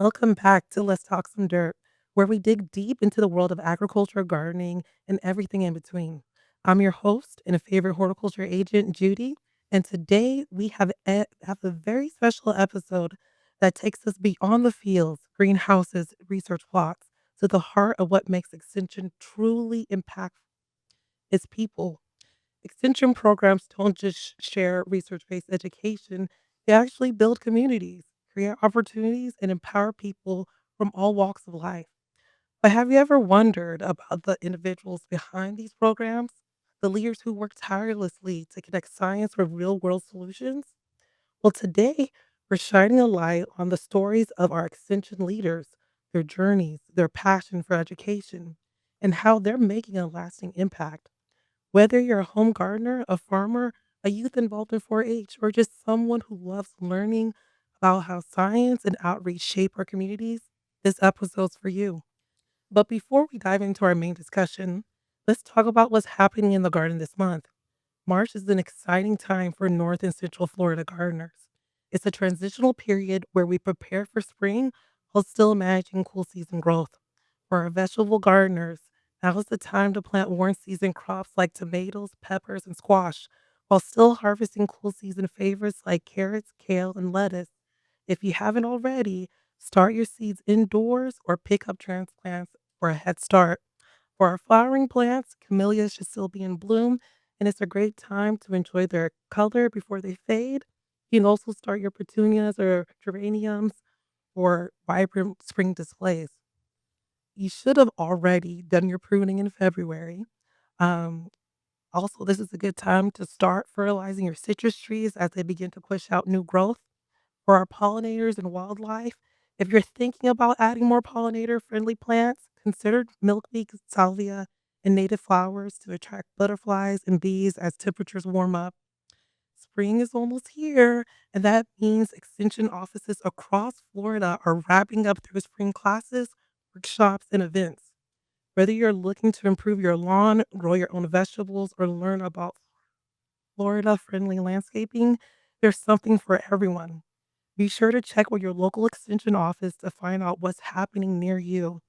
Welcome back to Let's Talk Some Dirt, where we dig deep into the world of agriculture, gardening, and everything in between. I'm your host and a favorite horticulture agent, Judy, and today we have a very special episode that takes us beyond the fields, greenhouses, research plots, to the heart of what makes Extension truly impactful. It's people. Extension programs don't just share research based education, they actually build communities, create opportunities, and empower people from all walks of life. But have you ever wondered about the individuals behind these programs? The leaders who work tirelessly to connect science with real world solutions? Well, today we're shining a light on the stories of our Extension leaders, their journeys, their passion for education, and how they're making a lasting impact. Whether you're a home gardener, a farmer, a youth involved in 4 H, or just someone who loves learning about how science and outreach shape our communities, this episode's for you. But before we dive into our main discussion, let's talk about what's happening in the garden this month. March is an exciting time for North and Central Florida gardeners. It's a transitional period where we prepare for spring while still managing cool season growth. For our vegetable gardeners, now is the time to plant warm season crops like tomatoes, peppers, and squash, while still harvesting cool season favorites like carrots, kale, and lettuce. If you haven't already, start your seeds indoors or pick up transplants for a head start. For our flowering plants, camellias should still be in bloom, and it's a great time to enjoy their color before they fade. You can also start your petunias or geraniums for vibrant spring displays. You should have already done your pruning in February. Um, Also, this is a good time to start fertilizing your citrus trees as they begin to push out new growth. For our pollinators and wildlife, if you're thinking about adding more pollinator friendly plants, consider milkweed, salvia, and native flowers to attract butterflies and bees as temperatures warm up. Spring is almost here, and that means extension offices across Florida are wrapping up their spring classes, workshops, and events. Whether you're looking to improve your lawn, grow your own vegetables, or learn about Florida friendly landscaping, there's something for everyone. Be sure to check with your local extension office to find out what's happening near you.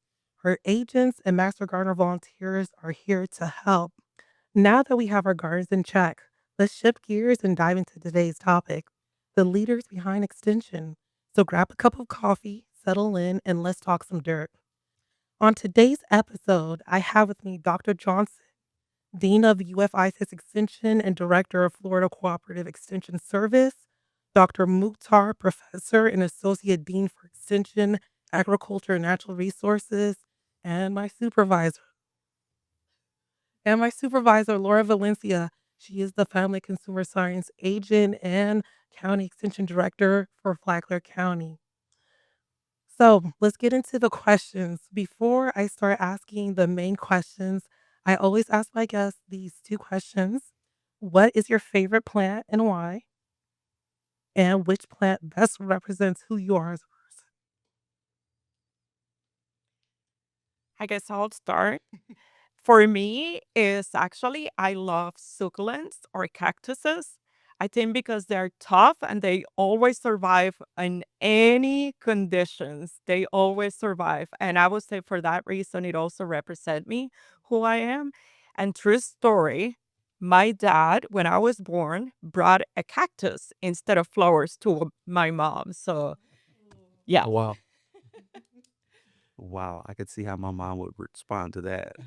Our agents and Master Gardener volunteers are here to help. Now that we have our gardens in check, let's shift gears and dive into today's topic, the leaders behind Extension. So grab a cup of coffee, settle in, and let's talk some dirt. On today's episode, I have with me Dr. Johnson, Dean of UFIS Extension and Director of Florida Cooperative Extension Service, Dr. Mukhtar, Professor and Associate Dean for Extension, Agriculture and Natural Resources, and my supervisor, Laura Valencia. She is the Family Consumer Science Agent and County Extension Director for Flagler County. So let's get into the questions. Before I start asking the main questions, I always ask my guests these two questions. What is your favorite plant and why? And which plant best represents who you are as a person? I guess I'll start. For me, is actually I love succulents or cactuses. I think because they're tough and they always survive in any conditions. They always survive. And I would say for that reason, it also represent me, who I am. And true story, my dad, when I was born, brought a cactus instead of flowers to my mom. So yeah. Oh, wow. Wow, I could see how my mom would respond to that.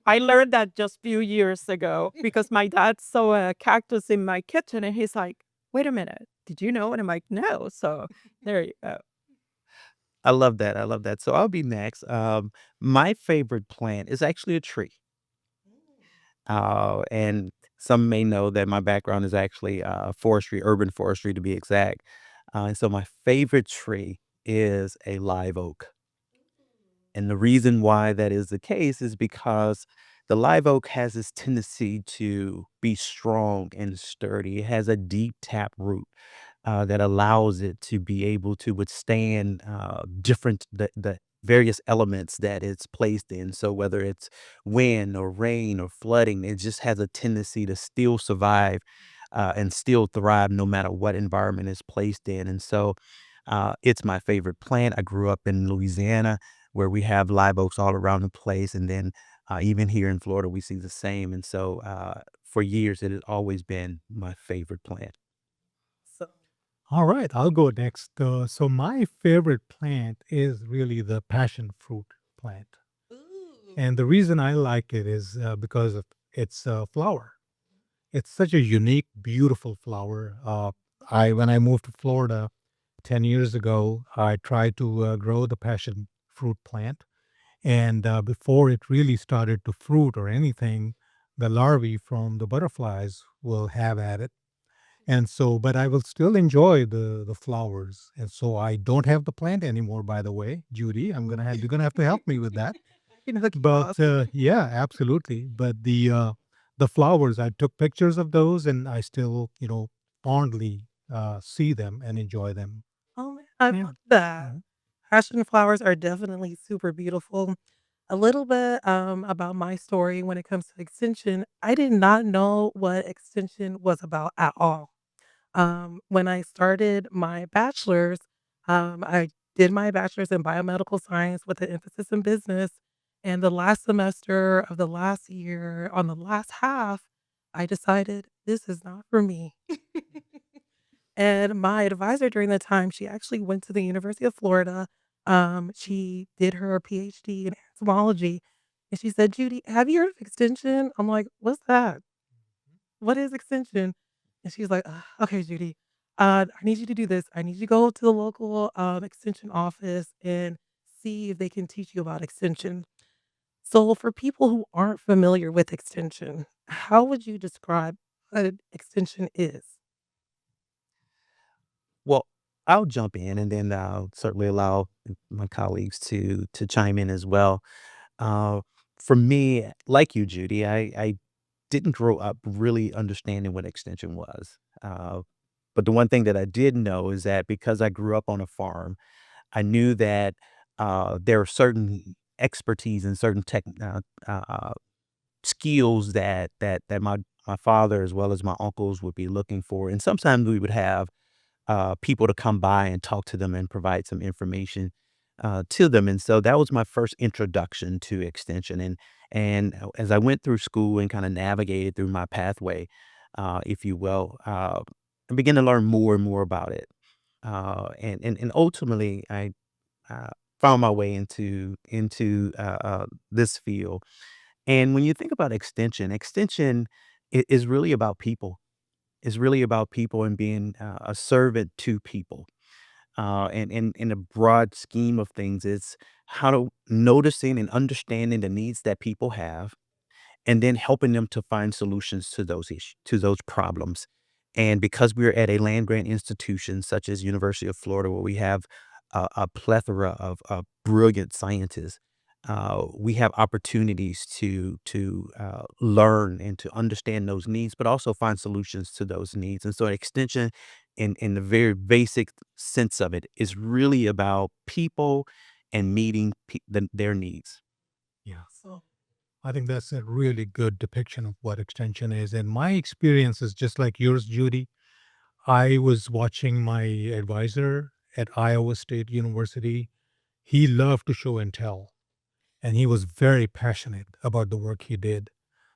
I learned that just few years ago because my dad saw a cactus in my kitchen and he's like, "Wait a minute, did you know?" And I'm like, "No." So there you go. I love that, I love that. So I'll be next. My favorite plant is actually a tree. And some may know that my background is actually forestry, urban forestry to be exact. And so my favorite tree is a live oak. And the reason why that is the case is because the live oak has this tendency to be strong and sturdy. It has a deep tap root that allows it to be able to withstand different the various elements that it's placed in. So whether it's wind or rain or flooding, it just has a tendency to still survive and still thrive no matter what environment it's placed in. And so It's my favorite plant. I grew up in Louisiana where we have live oaks all around the place. And then even here in Florida, we see the same. And so for years, it has always been my favorite plant. So All right, I'll go next. So my favorite plant is really the passion fruit plant, ooh. and the reason I like it is because of its flower. It's such a unique, beautiful flower. I when I moved to Florida 10 years ago, I tried to grow the passion fruit plant, and before it really started to fruit or anything, the larvae from the butterflies will have at it. And so, but I will still enjoy the flowers. And so I don't have the plant anymore, by the way, Judy. You're gonna have to help me with that. I can hook you But off. yeah, absolutely. But the flowers, I took pictures of those, and I still, fondly see them and enjoy them. Oh, man, I Yeah. love that. Mhm. Passion flowers are definitely super beautiful. A little bit, about my story when it comes to extension. I did not know what extension was about at all. When I started my bachelor's, I did my bachelor's in biomedical science with an emphasis in business. And the last semester of the last year, on the last half, I decided this is not for me. And my advisor during the time, she actually went to the University of Florida. She did her PhD in entomology. And she said, Judy, have you heard of extension? I'm like, what's that? What is extension? And she's like, "Ugh, okay, Judy, I need you to do this. I need you to go to the local extension office and see if they can teach you about extension." So, for people who aren't familiar with extension, how would you describe what extension is? Well, I'll jump in and then I'll certainly allow my colleagues to chime in as well. Uh, for me, like you, Judy, I didn't grow up really understanding what extension was. But the one thing that I did know is that because I grew up on a farm, I knew that there are certain expertise and certain skills that my father as well as my uncles would be looking for, and sometimes we would have people to come by and talk to them and provide some information to them. And so that was my first introduction to extension. And as I went through school and kind of navigated through my pathway, if you will, I began to learn more and more about it. And ultimately, I uh, found my way into this field. And when you think about extension, extension is really about people. It's really about people and being a servant to people. And in a broad scheme of things, it's how to noticing and understanding the needs that people have and then helping them to find solutions to those issues, to those problems. And because we're at a land grant institution such as University of Florida, where we have a plethora of brilliant scientists, we have opportunities to learn and to understand those needs, but also find solutions to those needs. And so, extension, in the very basic sense of it, is really about people and meeting their needs. Yeah. So, I think that's a really good depiction of what extension is. And my experience is just like yours, Judy. I was watching my advisor at Iowa State University. He loved to show and tell, and he was very passionate about the work he did.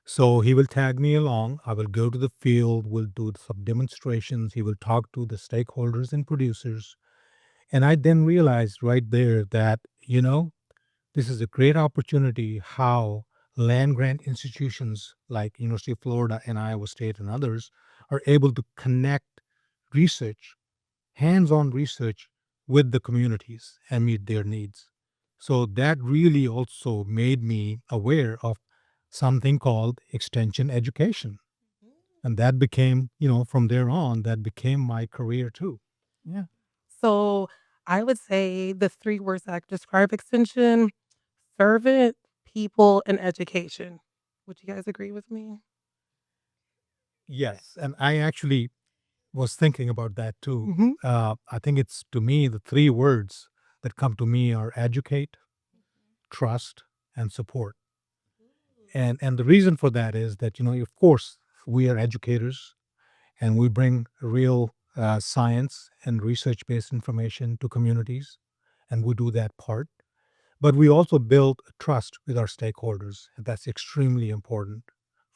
So he will tag me along. I will go to the field, we'll do some demonstrations. He will talk to the stakeholders and producers. And I then realized right there that, this is a great opportunity how land grant institutions like University of Florida and Iowa State and others are able to connect research, hands-on research with the communities and meet their needs. So that really also made me aware of something called extension education. And that became, from there on, that became my career too. Yeah. so I would say the three words that describe extension: servant, people, and education. Would you guys agree with me? Yes. And I actually was thinking about that too. Mhm. I think it's to me, the three words that come to me are educate, trust, and support. And the reason for that is that, of course, we are educators and we bring real science and research-based information to communities, and we do that part. But we also build trust with our stakeholders, and that's extremely important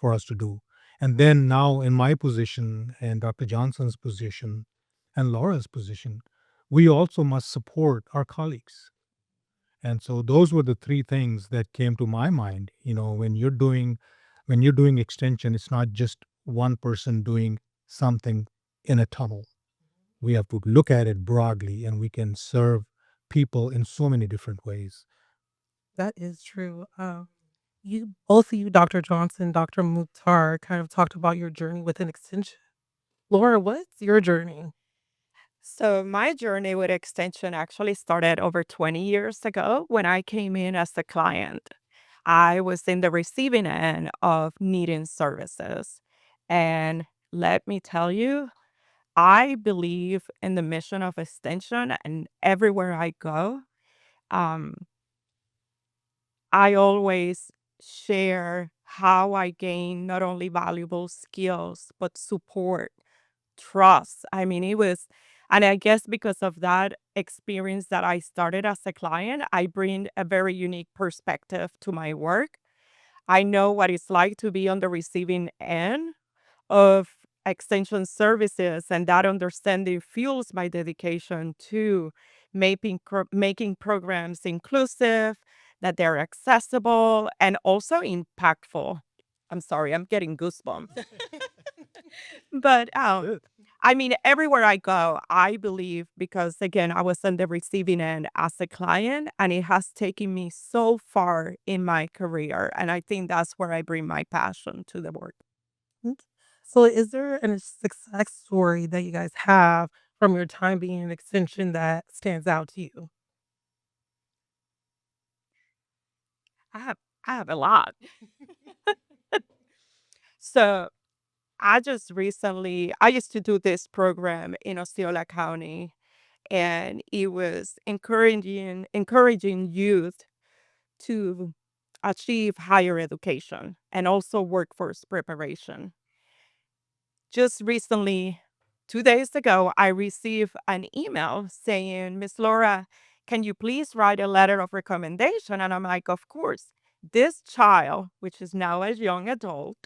for us to do. And then now in my position and Dr. Johnson's position and Laura's position, we also must support our colleagues. And so those were the three things that came to my mind. When you're doing extension, it's not just one person doing something in a tunnel. We have to look at it broadly, and we can serve people in so many different ways. That is true. You both of you, Dr. Johnson, Dr. Mukhtar, kind of talked about your journey with an extension. Laura, what's your journey? So my journey with Extension actually started over 20 years ago when I came in as a client. I was in the receiving end of needing services. And let me tell you, I believe in the mission of Extension, and everywhere I go, um, I always share how I gain not only valuable skills, but support, trust. I mean, and I guess because of that experience that I started as a client, I bring a very unique perspective to my work. I know what it's like to be on the receiving end of extension services, and that understanding fuels my dedication to making programs inclusive, that they're accessible, and also impactful. I'm sorry, I'm getting goosebumps. But Good. I mean, everywhere I go, I believe, because again, I was on the receiving end as a client, and it has taken me so far in my career. And I think that's where I bring my passion to the work. Mm. So, is there a success story that you guys have from your time being an extension that stands out to you? I have I have a lot. So I used to do this program in Osceola County, and it was encouraging youth to achieve higher education and also workforce preparation. Just recently, 2 days ago, I received an email saying, Miss Laura, can you please write a letter of recommendation? And I'm like, of course. This child, which is now a young adult,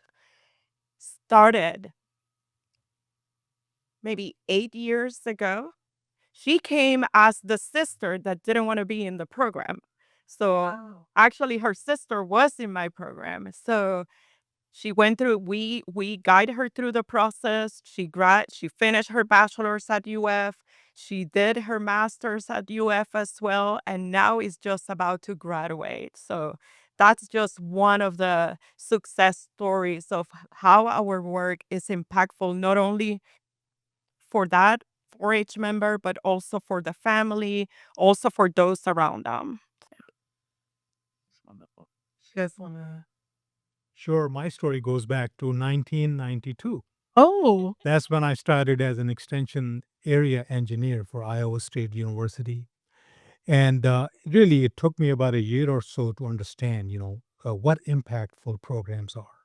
started maybe 8 years ago. She came as the sister that didn't want to be in the program. So Wow. actually, her sister was in my program. So she went through we guided her through the process. She finished her bachelor's at UF. She did her master's at UF as well, and now is just about to graduate. So that's just one of the success stories of how our work is impactful, not only for that 4-H member, but also for the family, also for those around them. Wonderful. You guys wanna Sure, my story goes back to 1992. Oh, That's when I started as an extension area engineer for Iowa State University. And really, it took me about a year or so to understand, what impactful programs are.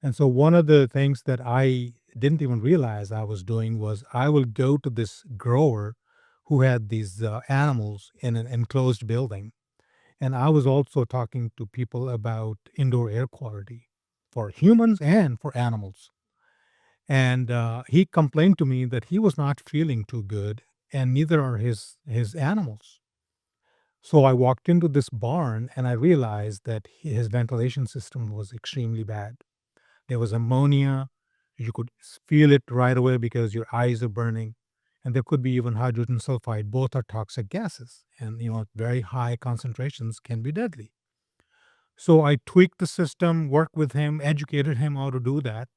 And so, one of the things that I didn't even realize I was doing was I will go to this grower who had these animals in an enclosed building. And I was also talking to people about indoor air quality for humans and for animals. And he complained to me that he was not feeling too good, and neither are his animals. So I walked into this barn and I realized that his ventilation system was extremely bad. There was ammonia. You could feel it right away because your eyes are burning. And there could be even hydrogen sulfide. Both are toxic gases. And, very high concentrations can be deadly. So I tweaked the system, worked with him, educated him how to do that.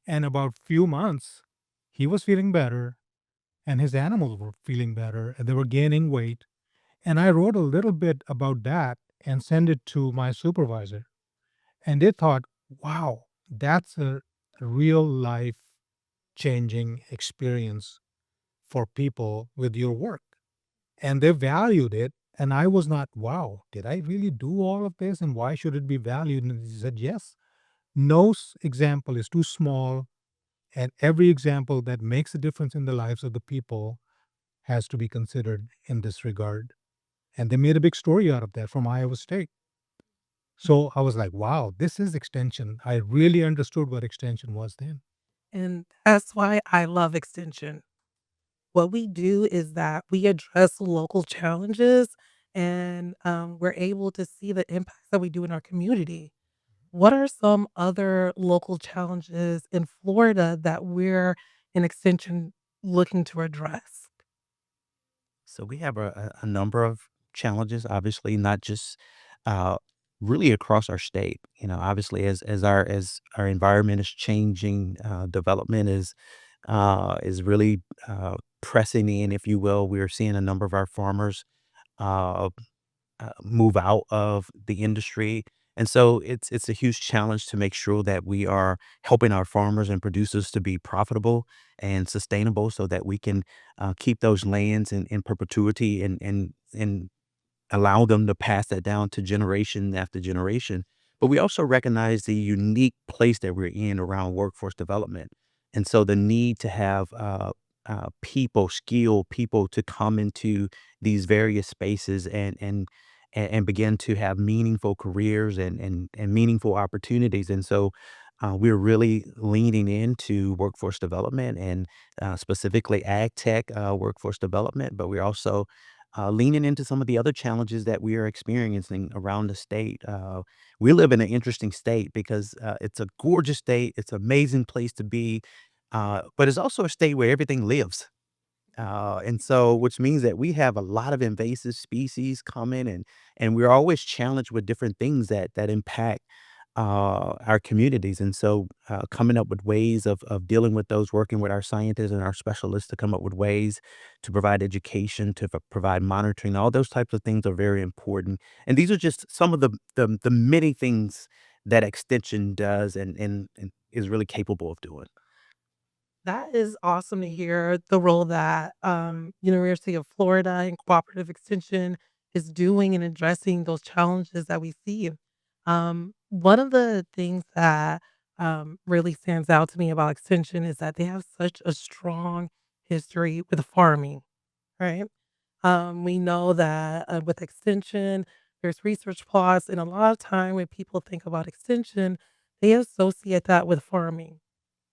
And about few months, he was feeling better and his animals were feeling better and they were gaining weight. And I wrote a little bit about that and sent it to my supervisor. And they thought, wow, that's a real life changing experience for people with your work. And they valued it. And I was not, wow, did I really do all of this? And why should it be valued? And he said, yes, no example is too small And every example that makes a difference in the lives of the people has to be considered in this regard. And they made a big story out of that from Iowa State. So I was like, wow, this is extension. I really understood what extension was then. And that's why I love extension. What we do is that we address local challenges and we're able to see the impacts that we do in our community. What are some other local challenges in Florida that we're in extension looking to address? So we have a number of challenges, obviously, not just uh, really across our state. You know, obviously, as our environment is changing, development is really pressing in, if you will. We are seeing a number of our farmers uh, move out of the industry. And so it's a huge challenge to make sure that we are helping our farmers and producers to be profitable and sustainable so that we can keep those lands in perpetuity and allow them to pass that down to generation after generation. But we also recognize the unique place that we're in around workforce development. And so the need to have people, skilled people to come into these various spaces and begin to have meaningful careers and meaningful opportunities. And so we're really leaning into workforce development and specifically ag tech workforce development, but we're also leaning into some of the other challenges that we are experiencing around the state. We live in an interesting state because it's a gorgeous state. It's an amazing place to be, but it's also a state where everything lives. And so, which means that we have a lot of invasive species coming, and we're always challenged with different things that impact our communities. And so, coming up with ways of dealing with those, working with our scientists and our specialists to come up with ways to provide education, to provide monitoring, all those types of things are very important. And these are just some of the many things that extension does and is really capable of doing. That is awesome to hear the role that University of Florida and Cooperative Extension is doing in addressing those challenges that we see. One of the things that really stands out to me about Extension is that they have such a strong history with farming, right? We know that with Extension, there's research plots, and a lot of time when people think about Extension, they associate that with farming,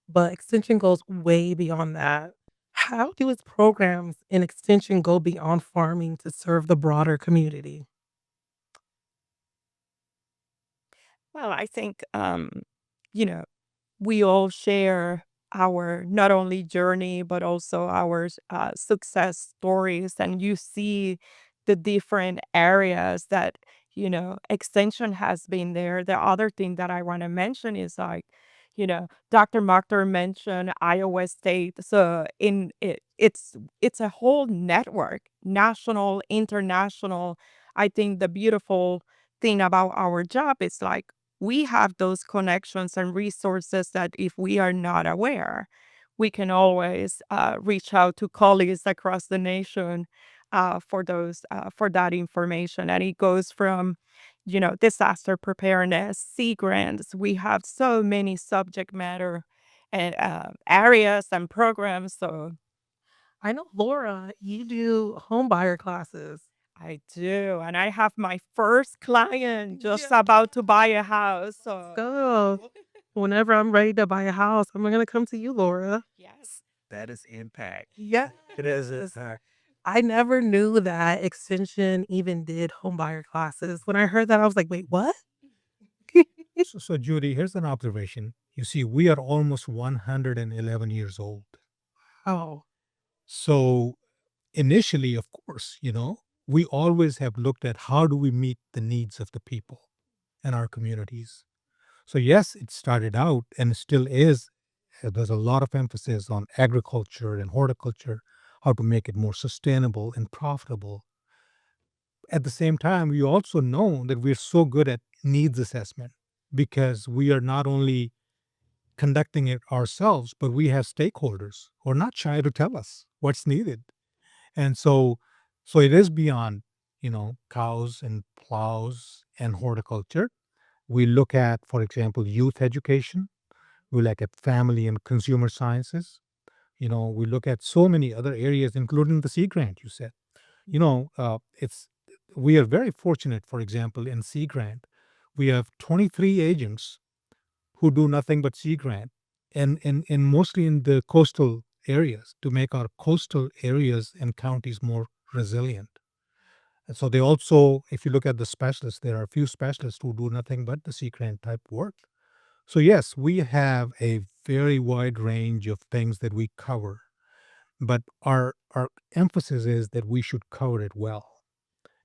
but extension goes way beyond that. How do its programs in extension go beyond farming to serve the broader community? Well, I think, you know, we all share our not only journey but also our success stories, and you see the different areas that extension has been there. The other thing that I want to mention is like, Dr. Mukhtar mentioned Iowa State. So it's a whole network, national, international. I think the beautiful thing about our job is like we have those connections and resources that if we are not aware, we can always reach out to colleagues across the nation for that information. And it goes from, disaster preparedness, sea grants. We have so many subject matter and areas and programs. So I know, Laura, you do home buyer classes. I do, and I have my first client just Yeah. about to buy a house. Let's So go. Whenever I'm ready to buy a house, I'm gonna come to you, Laura. yes. That is impact. Yes. It is impact. I never knew that Extension even did home buyer classes. When I heard that, I was like, wait, what? So, Judy, here's an observation. You see, we are almost 111 years old. Oh, So, initially, of course, we always have looked at how do we meet the needs of the people in our communities. So, yes, it started out and still is. There's a lot of emphasis on agriculture and horticulture, how to make it more sustainable and profitable. At the same time, we also know that we're so good at needs assessment because we are not only conducting it ourselves, but we have stakeholders who are not shy to tell us what's needed. And so it is beyond, cows and plows and horticulture. We look at, for example, youth education. We look at family and consumer sciences. We look at so many other areas, including the Sea Grant, you said. It's we are very fortunate, for example, in Sea Grant, we have 23 agents who do nothing but Sea Grant and mostly in the coastal areas to make our coastal areas and counties more resilient. And so they also, if you look at the specialists, there are a few specialists who do nothing but the Sea Grant type work. So yes, we have a very wide range of things that we cover, but our emphasis is that we should cover it well,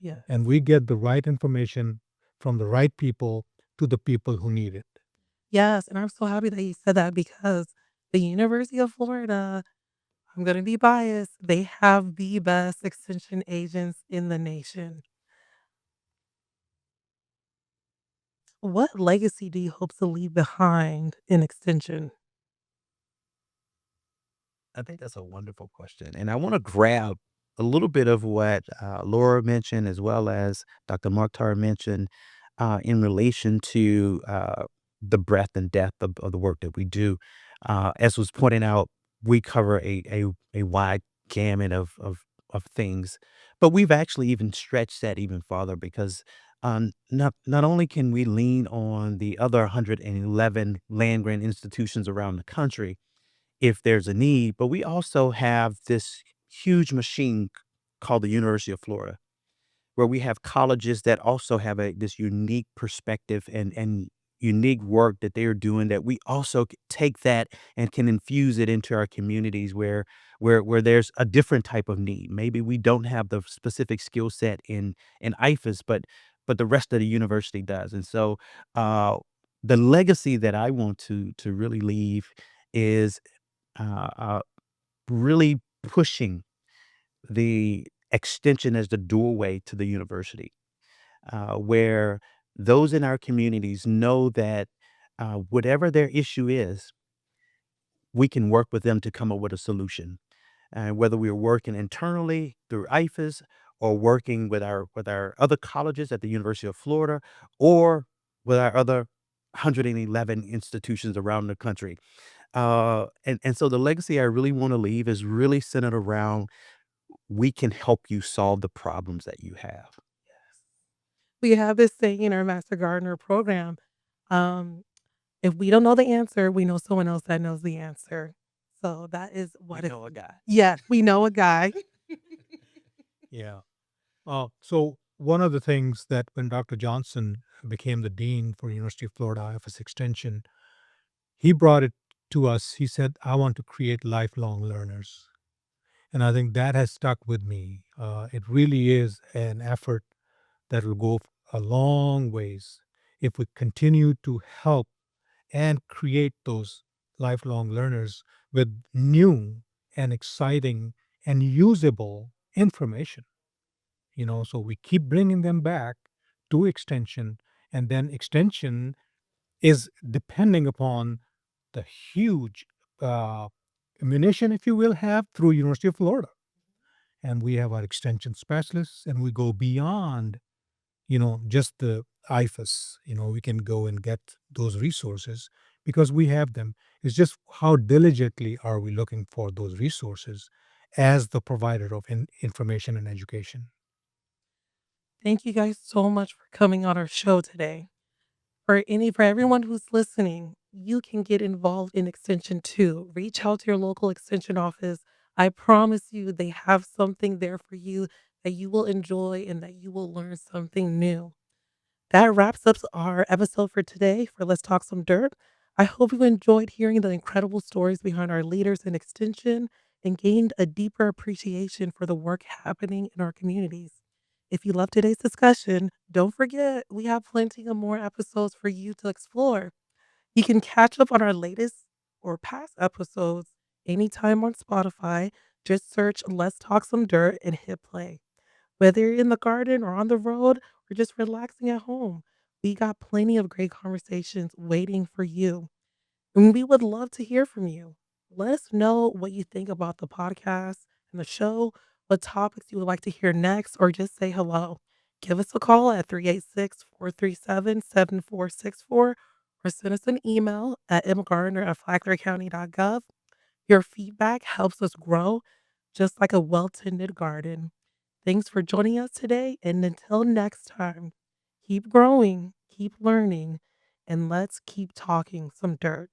Yes. and we get the right information from the right people to the people who need it. Yes, and I'm so happy that you said that because the University of Florida, I'm gonna be biased, they have the best extension agents in the nation. What legacy do you hope to leave behind in extension? I think that's a wonderful question. And I want to grab a little bit of what Laura mentioned, as well as Dr. Mukhtar mentioned, in relation to the breadth and depth of the work that we do. As was pointed out, we cover a wide gamut of things, but we've actually even stretched that even farther because not only can we lean on the other 111 land grant institutions around the country if there's a need, but we also have this huge machine called the University of Florida, where we have colleges that also have this unique perspective and unique work that they are doing that we also take that and can infuse it into our communities where there's a different type of need. Maybe we don't have the specific skill set in IFAS, but the rest of the university does. And so uh, the legacy that I want to really leave is uh, uh, really pushing the extension as the doorway to the university, where those in our communities know that whatever their issue is, we can work with them to come up with a solution. And whether we're working internally through IFAS or working with our other colleges at the University of Florida or with our other 111 institutions around the country. And so the legacy I really want to leave is really centered around we can help you solve the problems that you have. We have this saying in our Master Gardener program, um, if we don't know the answer, we know someone else that knows the answer. So that is We what it know a guy. Yeah, we know a guy. Yeah. So one of the things that when Dr. Johnson became the dean for University of Florida IFAS Extension, he brought it to us. He said, "I want to create lifelong learners," and I think that has stuck with me. It really is an effort that will go a long ways if we continue to help and create those lifelong learners with new and exciting and usable information. So we keep bringing them back to extension, and then extension is depending upon the huge uh, ammunition, if you will, have through University of Florida. And we have our extension specialists, and we go beyond just the IFAS. We can go and get those resources because we have them. It's just how diligently are we looking for those resources as the provider of information and education. Thank you guys so much for coming on our show today. For everyone who's listening, you can get involved in extension too. Reach out to your local extension office. I promise you they have something there for you that you will enjoy and that you will learn something new. That wraps up our episode for today for Let's Talk Some Dirt. I hope you enjoyed hearing the incredible stories behind our leaders in Extension and gained a deeper appreciation for the work happening in our communities. If you loved today's discussion, don't forget we have plenty of more episodes for you to explore. You can catch up on our latest or past episodes anytime on Spotify. Just search Let's Talk Some Dirt and hit play. Whether you're in the garden or on the road or just relaxing at home, we got plenty of great conversations waiting for you. And we would love to hear from you. Let us know what you think about the podcast and the show, what topics you would like to hear next, or just say hello. Give us a call at 386-437-7464 or send us an email at mgardner@flaglercounty.gov. Your feedback helps us grow just like a well tended garden. Thanks for joining us today. And until next time, keep growing, keep learning, and let's keep talking some dirt.